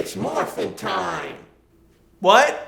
It's morphin' time! What?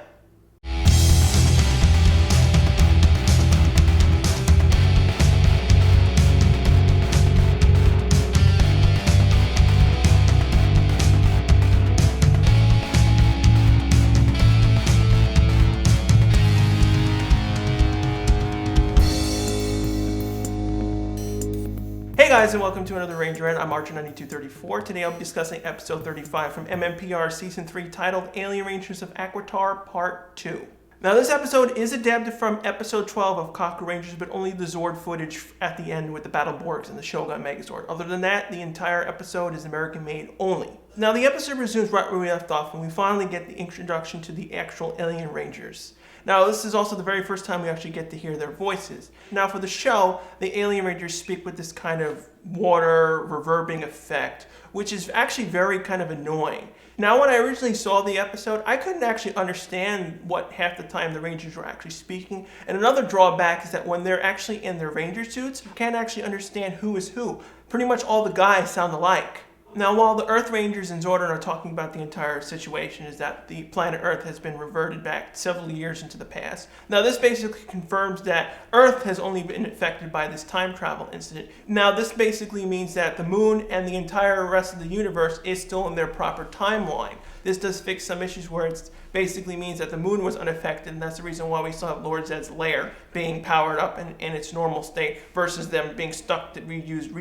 Hey guys, and welcome to another Ranger Rant. I'm Archer9234. Today I'll be discussing episode 35 from MMPR season 3 titled Alien Rangers of Aquatar Part 2. Now this episode is adapted from episode 12 of Kaku Rangers, but only the Zord footage at the end with the Battle Borgs and the Shogun Megazord. Other than that, the entire episode is American made only. Now the episode resumes right where we left off when we finally get the introduction to the actual Alien Rangers. Now, this is also the very first time we actually get to hear their voices. Now, for the show, the Alien Rangers speak with this kind of water reverbing effect, which is actually very kind of annoying. Now, when I originally saw the episode, I couldn't actually understand what half the time the Rangers were actually speaking. And another drawback is that when they're actually in their Ranger suits, you can't actually understand who is who. Pretty much all the guys sound alike. Now, while the Earth Rangers and Zordon are talking about the entire situation is that the planet Earth has been reverted back several years into the past. Now, this basically confirms that Earth has only been affected by this time travel incident. Now, this basically means that the Moon and the entire rest of the universe is still in their proper timeline. This does fix some issues where it basically means that the Moon was unaffected, and that's the reason why we still have Lord Zedd's lair being powered up in its normal state versus them being stuck to reuse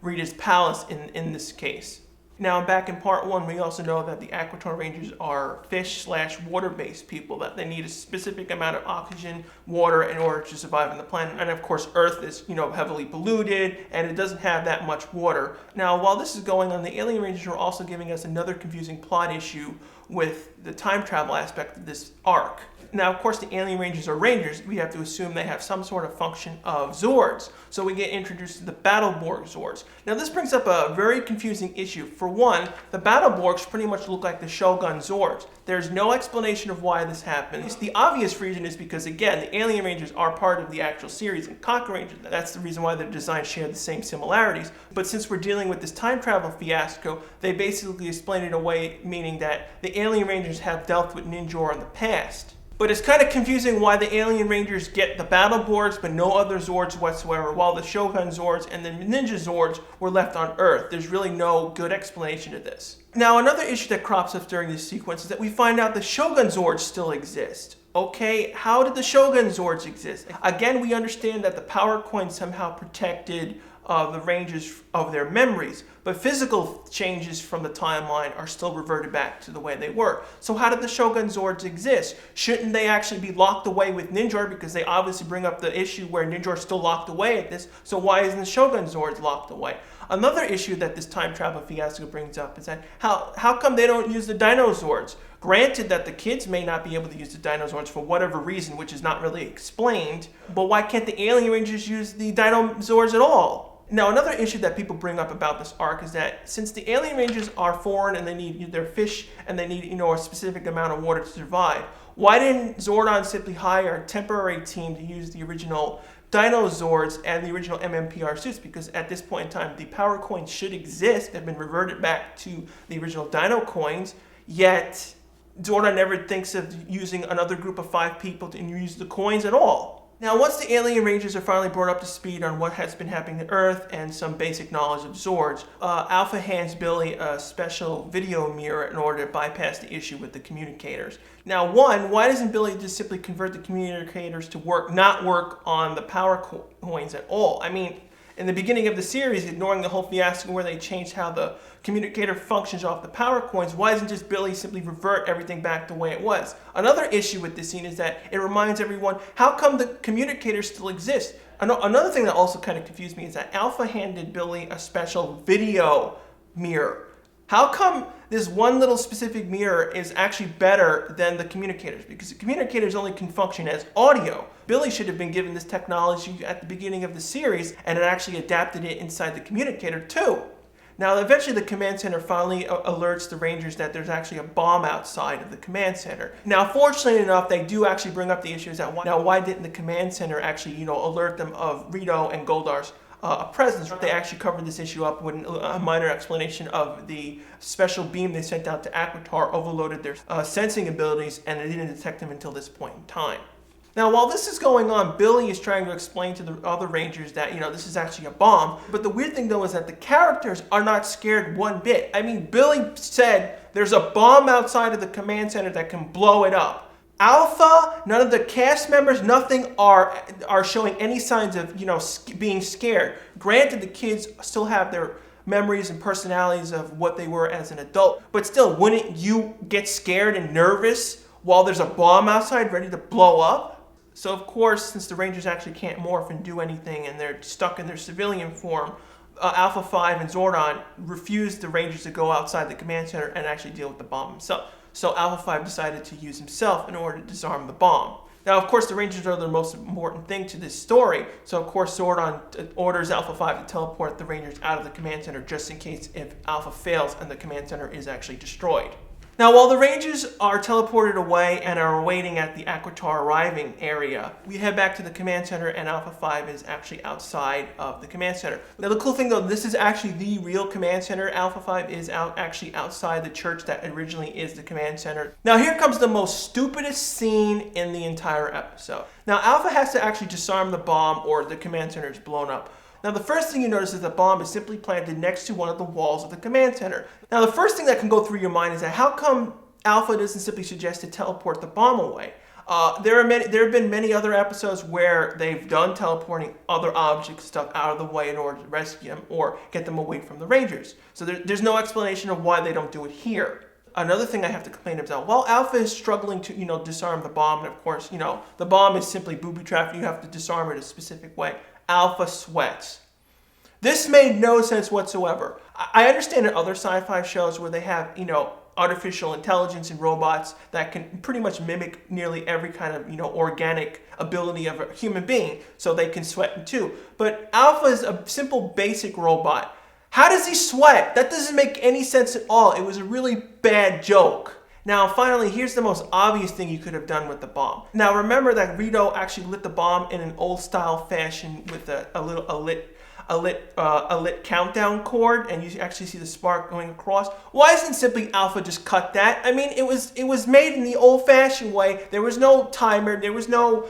Rita's palace in this case. Now, back in part 1, we also know that the Aquatar Rangers are fish/water-based people, that they need a specific amount of oxygen, water in order to survive on the planet. And of course, Earth is, heavily polluted, and it doesn't have that much water. Now, while this is going on, the Alien Rangers are also giving us another confusing plot issue with the time travel aspect of this arc. Now, of course, the Alien Rangers are Rangers. We have to assume they have some sort of function of Zords. So we get introduced to the Battle Borg Zords. Now, this brings up a very confusing issue. For one, the Battle Borgs pretty much look like the Shogun Zords. There's no explanation of why this happens. The obvious reason is because, again, the Alien Rangers are part of the actual series in Kaku Rangers. That's the reason why their designs share the same similarities. But since we're dealing with this time travel fiasco, they basically explain it away, meaning that the Alien Rangers have dealt with Ninjor in the past. But it's kind of confusing why the Alien Rangers get the Battle Borgs but no other Zords whatsoever, while the Shogun Zords and the Ninja Zords were left on Earth. There's really no good explanation to this. Now, another issue that crops up during this sequence is that we find out the Shogun Zords still exist. Okay, how did the Shogun Zords exist? Again, we understand that the power coin somehow protected the Rangers of their memories, but physical changes from the timeline are still reverted back to the way they were. So how did the Shogun Zords exist? Shouldn't they actually be locked away with Ninjor, because they obviously bring up the issue where Ninjor is still locked away at this, so why isn't the Shogun Zords locked away? Another issue that this time travel fiasco brings up is that how come they don't use the Dino Zords? Granted that the kids may not be able to use the Dino Zords for whatever reason, which is not really explained, but why can't the Alien Rangers use the Dino Zords at all? Now, another issue that people bring up about this arc is that since the Alien Rangers are foreign and they need their fish and they need a specific amount of water to survive, why didn't Zordon simply hire a temporary team to use the original Dino Zords and the original MMPR suits? Because at this point in time, the power coins should exist. They've been reverted back to the original Dino coins, yet Zordon never thinks of using another group of 5 people to use the coins at all. Now, once the Alien Rangers are finally brought up to speed on what has been happening to Earth and some basic knowledge of Zords, Alpha hands Billy a special video mirror in order to bypass the issue with the communicators. Now, why doesn't Billy just simply convert the communicators to not work on the power coins at all? I mean, in the beginning of the series, ignoring the whole fiasco where they changed how the communicator functions off the power coins, why doesn't just Billy simply revert everything back the way it was? Another issue with this scene is that it reminds everyone, how come the communicators still exist? Another thing that also kind of confused me is that Alpha handed Billy a special video mirror. How come this one little specific mirror is actually better than the communicators? Because the communicators only can function as audio. Billy should have been given this technology at the beginning of the series, and it actually adapted it inside the communicator too. Now, eventually the command center finally alerts the Rangers that there's actually a bomb outside of the command center. Now, fortunately enough, they do actually bring up the issues that why didn't the command center actually, alert them of Rito and Goldar's a presence. They actually covered this issue up with a minor explanation of the special beam they sent out to Aquatar overloaded their sensing abilities, and they didn't detect them until this point in time. Now, while this is going on, Billy is trying to explain to the other Rangers that, this is actually a bomb. But the weird thing, though, is that the characters are not scared one bit. I mean, Billy said there's a bomb outside of the command center that can blow it up. Alpha, none of the cast members, nothing are showing any signs of, being scared. Granted, the kids still have their memories and personalities of what they were as an adult. But still, wouldn't you get scared and nervous while there's a bomb outside ready to blow up? So of course, since the Rangers actually can't morph and do anything and they're stuck in their civilian form, Alpha 5 and Zordon refused the Rangers to go outside the command center and actually deal with the bomb himself. So Alpha 5 decided to use himself in order to disarm the bomb. Now, of course, the Rangers are the most important thing to this story. So, of course, Zordon orders Alpha 5 to teleport the Rangers out of the command center just in case if Alpha fails and the command center is actually destroyed. Now, while the Rangers are teleported away and are waiting at the Aquatar arriving area, we head back to the command center and Alpha 5 is actually outside of the command center. Now, the cool thing though, this is actually the real command center. Alpha 5 is actually outside the church that originally is the command center. Now, here comes the most stupidest scene in the entire episode. Now, Alpha has to actually disarm the bomb or the command center is blown up. Now, the first thing you notice is the bomb is simply planted next to one of the walls of the command center. Now, the first thing that can go through your mind is that how come Alpha doesn't simply suggest to teleport the bomb away? There have been many other episodes where they've done teleporting other objects, stuff out of the way in order to rescue them or get them away from the Rangers. So there's no explanation of why they don't do it here. Another thing I have to complain about, while Alpha is struggling to, disarm the bomb, and of course, the bomb is simply booby-trapped, you have to disarm it a specific way. Alpha sweats. This made no sense whatsoever. I understand in other sci-fi shows where they have, artificial intelligence and robots that can pretty much mimic nearly every kind of, organic ability of a human being, so they can sweat too. But Alpha is a simple, basic robot. How does he sweat? That doesn't make any sense at all. It was a really bad joke. Now, finally, here's the most obvious thing you could have done with the bomb. Now, remember that Rito actually lit the bomb in an old-style fashion with a lit countdown cord, and you actually see the spark going across. Why doesn't simply Alpha just cut that? I mean, it was made in the old-fashioned way. There was no timer. There was no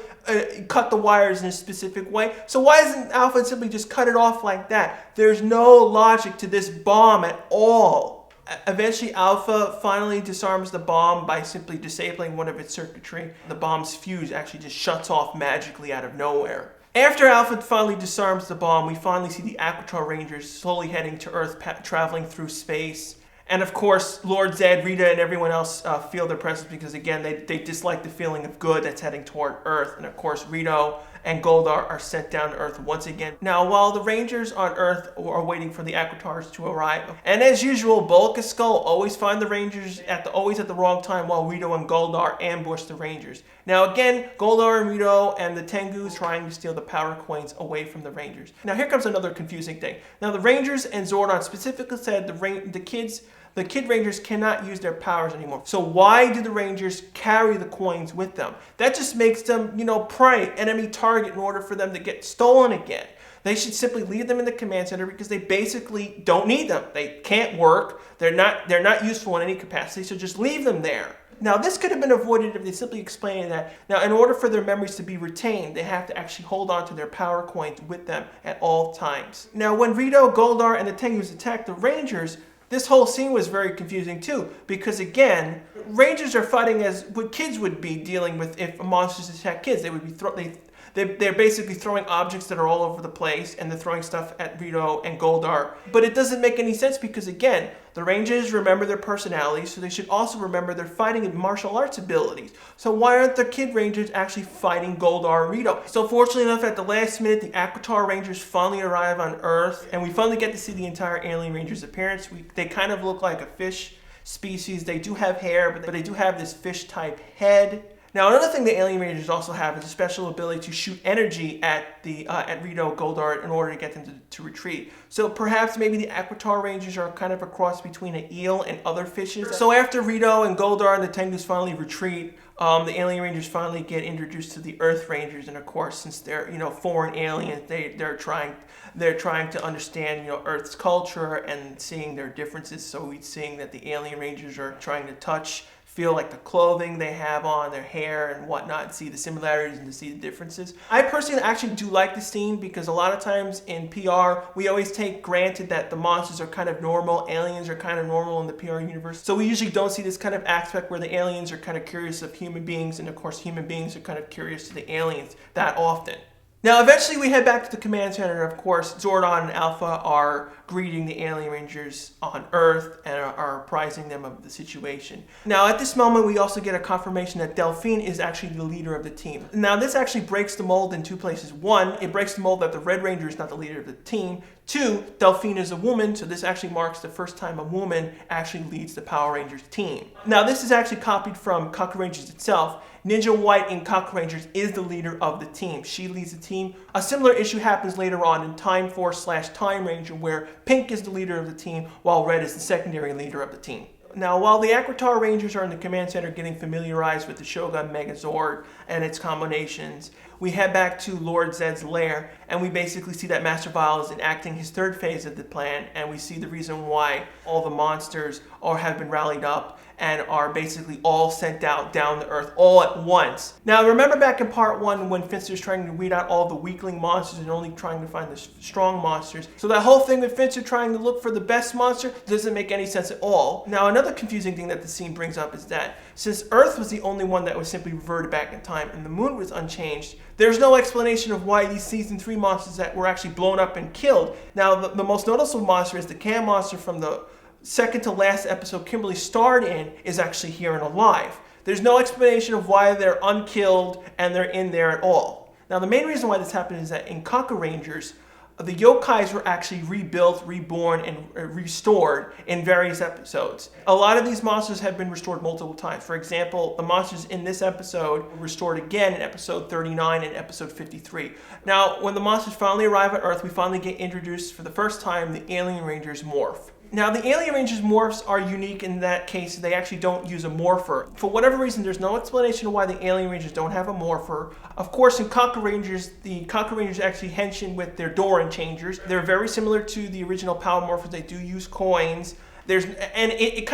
cut the wires in a specific way. So why doesn't Alpha simply just cut it off like that? There's no logic to this bomb at all. Eventually, Alpha finally disarms the bomb by simply disabling one of its circuitry. The bomb's fuse actually just shuts off magically out of nowhere. After Alpha finally disarms the bomb, we finally see the Aquatar Rangers slowly heading to Earth, traveling through space. And of course, Lord Zed, Rita, and everyone else feel their presence because, again, they dislike the feeling of good that's heading toward Earth. And of course, Rito and Goldar are sent down to Earth once again. Now, while the Rangers on Earth are waiting for the Aquatars to arrive, and as usual, Bulk and Skull always find the Rangers always at the wrong time while Rito and Goldar ambush the Rangers. Now again, Goldar and Rito and the Tengus trying to steal the power coins away from the Rangers. Now here comes another confusing thing. Now the Rangers and Zordon specifically said the Kid Rangers cannot use their powers anymore. So why do the Rangers carry the coins with them? That just makes them, prey, enemy target in order for them to get stolen again. They should simply leave them in the command center because they basically don't need them. They can't work. They're not useful in any capacity, so just leave them there. Now, this could have been avoided if they simply explained that, now, in order for their memories to be retained, they have to actually hold on to their power coins with them at all times. Now, when Rito, Goldar, and the Tengus attacked the Rangers, this whole scene was very confusing too, because again, Rangers are fighting as what kids would be dealing with if monsters attack kids. They would be they're basically throwing objects that are all over the place, and they're throwing stuff at Rito and Goldar. But it doesn't make any sense because, again, the Rangers remember their personalities, so they should also remember their fighting and martial arts abilities. So why aren't the Kid Rangers actually fighting Goldar and Rito? So fortunately enough, at the last minute, the Aquatar Rangers finally arrive on Earth, and we finally get to see the entire Alien Rangers' appearance. They kind of look like a fish species. They do have hair, but they do have this fish-type head. Now, another thing the Alien Rangers also have is a special ability to shoot energy at Rito, Goldar in order to get them to retreat. So perhaps maybe the Aquatar Rangers are kind of a cross between an eel and other fishes. So after Rito and Goldar and the Tengus finally retreat, the Alien Rangers finally get introduced to the Earth Rangers, and of course, since they're foreign aliens, they're trying to understand Earth's culture and seeing their differences. So we're seeing that the Alien Rangers are trying to touch, feel like the clothing they have on, their hair and whatnot, and see the similarities and to see the differences. I personally actually do like this scene because a lot of times in PR, we always take granted that the monsters are kind of normal, aliens are kind of normal in the PR universe. So we usually don't see this kind of aspect where the aliens are kind of curious of human beings, and of course human beings are kind of curious to the aliens that often. Now, eventually we head back to the command center. Of course, Zordon and Alpha are greeting the Alien Rangers on Earth and are apprising them of the situation. Now, at this moment, we also get a confirmation that Delphine is actually the leader of the team. Now, this actually breaks the mold in two places. One, it breaks the mold that the Red Ranger is not the leader of the team. Two, Delphine is a woman, so this actually marks the first time a woman actually leads the Power Rangers team. Now, this is actually copied from Kaku Rangers itself. Ninja White in Kaku Rangers is the leader of the team. She leads the team. A similar issue happens later on in Time Force / Time Ranger, where Pink is the leader of the team, while Red is the secondary leader of the team. Now, while the Aquatar Rangers are in the command center getting familiarized with the Shogun Megazord and its combinations, we head back to Lord Zed's lair, and we basically see that Master Vile is enacting his third phase of the plan, and we see the reason why all the monsters have been rallied up and are basically all sent out down the Earth all at once. Now, remember back in part 1 when Finster's trying to weed out all the weakling monsters and only trying to find the strong monsters? So that whole thing with Finster trying to look for the best monster doesn't make any sense at all. Now, another confusing thing that the scene brings up is that since Earth was the only one that was simply reverted back in time and the moon was unchanged, there's no explanation of why these Season 3 monsters that were actually blown up and killed. Now, the most noticeable monster is the Cam monster from the second to last episode Kimberly starred in is actually here and alive. There's no explanation of why they're unkilled and they're in there at all. Now, the main reason why this happened is that in Kaku Rangers, the yokais were actually rebuilt, reborn, and restored in various episodes. A lot of these monsters have been restored multiple times. For example, the monsters in this episode were restored again in episode 39 and episode 53. Now, when the monsters finally arrive at Earth, we finally get introduced for the first time the Alien Rangers morph. Now, the Alien Rangers morphs are unique in that case. They actually don't use a morpher. For whatever reason, there's no explanation of why the Alien Rangers don't have a morpher. Of course, in Kaku Rangers, the Kaku Rangers actually henshin with their Doran changers. They're very similar to the original Power Morphers. They do use coins. It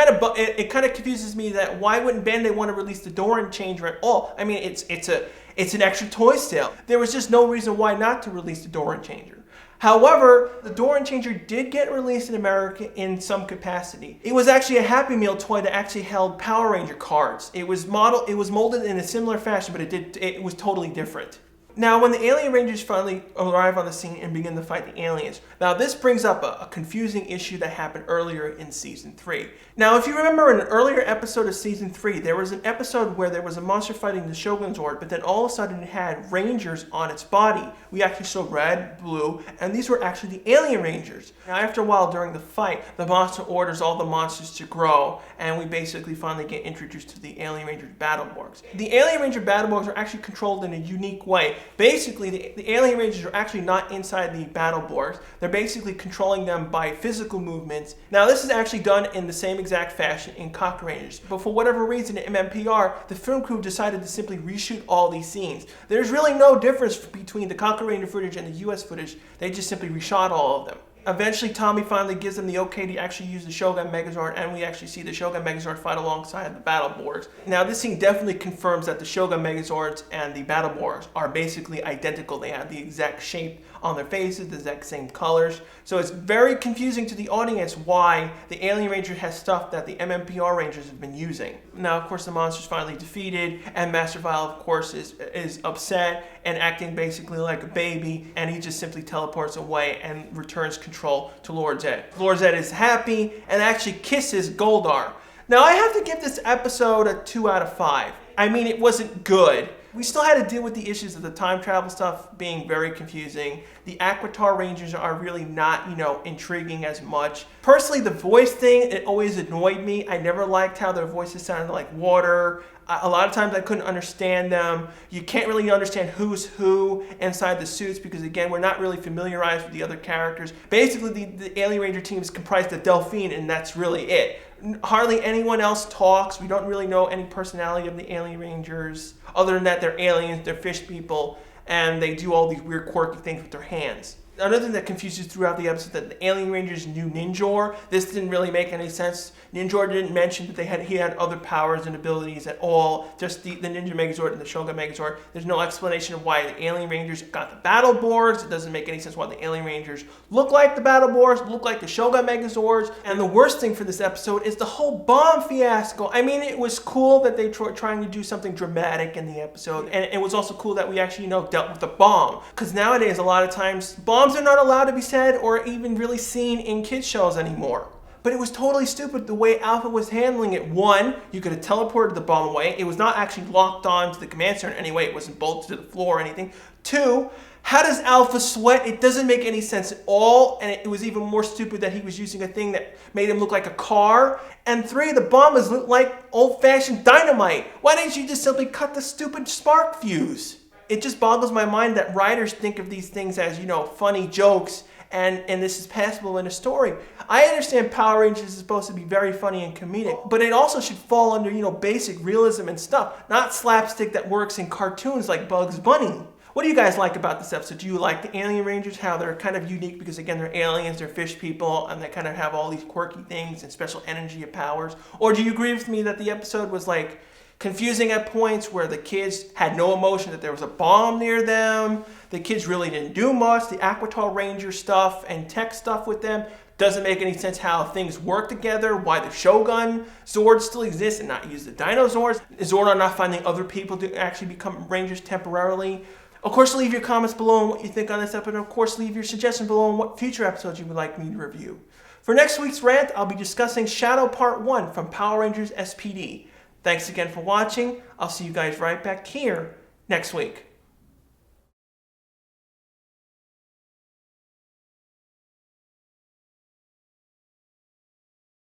kind of confuses me that why wouldn't Bandai want to release the Doran changer at all? I mean, it's an extra toy sale. There was just no reason why not to release the Doran changer. However, the Doran Changer did get released in America in some capacity. It was actually a Happy Meal toy that actually held Power Ranger cards. It was molded in a similar fashion, but it was totally different. Now, when the Alien Rangers finally arrive on the scene and begin to fight the aliens, now this brings up a confusing issue that happened earlier in Season 3. Now, if you remember in an earlier episode of Season 3, there was an episode where there was a monster fighting the Shogun Zord, but then all of a sudden it had Rangers on its body. We actually saw red, blue, and these were actually the Alien Rangers. Now, after a while during the fight, the monster orders all the monsters to grow, and we basically finally get introduced to the Alien Ranger Battleborgs. The Alien Ranger Battleborgs are actually controlled in a unique way. Basically, the Alien Rangers are actually not inside the Battleborgs. They're basically controlling them by physical movements. Now, this is actually done in the same exact fashion in Kaku Rangers. But for whatever reason, in MMPR, the film crew decided to simply reshoot all these scenes. There's really no difference between the Kaku Ranger footage and the US footage. They just simply reshot all of them. Eventually, Tommy finally gives them the okay to actually use the Shogun Megazord, and we actually see the Shogun Megazord fight alongside the Battleborgs. Now, this scene definitely confirms that the Shogun Megazords and the Battleborgs are basically identical. They have the exact shape on their faces, the exact same colors. So it's very confusing to the audience why the Alien Ranger has stuff that the MMPR Rangers have been using. Now, of course, the monster's finally defeated, and Master Vile, of course, is upset and acting basically like a baby, and he just simply teleports away and returns control to Lord Zed. Lord Zed is happy and actually kisses Goldar. Now, I have to give this episode a 2 out of 5. I mean, it wasn't good. We still had to deal with the issues of the time travel stuff being very confusing. The Aquatar Rangers are really not, intriguing as much. Personally, the voice thing, it always annoyed me. I never liked how their voices sounded like water. A lot of times I couldn't understand them. You can't really understand who's who inside the suits because, again, we're not really familiarized with the other characters. Basically, the Alien Ranger team is comprised of Delphine, and that's really it. Hardly anyone else talks. We don't really know any personality of the Alien Rangers. Other than that, they're aliens, they're fish people, and they do all these weird quirky things with their hands. Another thing that confuses throughout the episode that the Alien Rangers knew Ninjor. This didn't really make any sense. Ninjor didn't mention that he had other powers and abilities at all. Just the Ninja Megazord and the Shogun Megazord. There's no explanation of why the Alien Rangers got the battle boards. It doesn't make any sense why the Alien Rangers look like the battle boards, look like the Shogun Megazords. And the worst thing for this episode is the whole bomb fiasco. I mean, it was cool that they were trying to do something dramatic in the episode. And it was also cool that we actually, dealt with the bomb. Because nowadays, a lot of times, bombs are not allowed to be said or even really seen in kids shows anymore. But it was totally stupid the way Alpha was handling it. One, you could have teleported the bomb away. It was not actually locked on to the command center anyway. It wasn't bolted to the floor or anything. Two, how does Alpha sweat? It doesn't make any sense at all. And it was even more stupid that he was using a thing that made him look like a car. And three, the bomb was like old-fashioned dynamite. Why didn't you just simply cut the stupid spark fuse? It just boggles my mind that writers think of these things as, funny jokes and this is passable in a story. I understand Power Rangers is supposed to be very funny and comedic, but it also should fall under, basic realism and stuff, not slapstick that works in cartoons like Bugs Bunny. What do you guys like about this episode? Do you like the Alien Rangers, how they're kind of unique because, again, they're aliens, they're fish people, and they kind of have all these quirky things and special energy and powers? Or do you agree with me that the episode was like confusing at points where the kids had no emotion, that there was a bomb near them, the kids really didn't do much, the Aquatar Ranger stuff and tech stuff with them doesn't make any sense how things work together, why the Shogun Zords still exist and not use the Dino Zords, is Zordon not finding other people to actually become Rangers temporarily. Of course, leave your comments below on what you think on this episode, and of course, leave your suggestion below on what future episodes you would like me to review. For next week's rant, I'll be discussing Shadow Part 1 from Power Rangers s.p.d. Thanks again for watching. I'll see you guys right back here next week.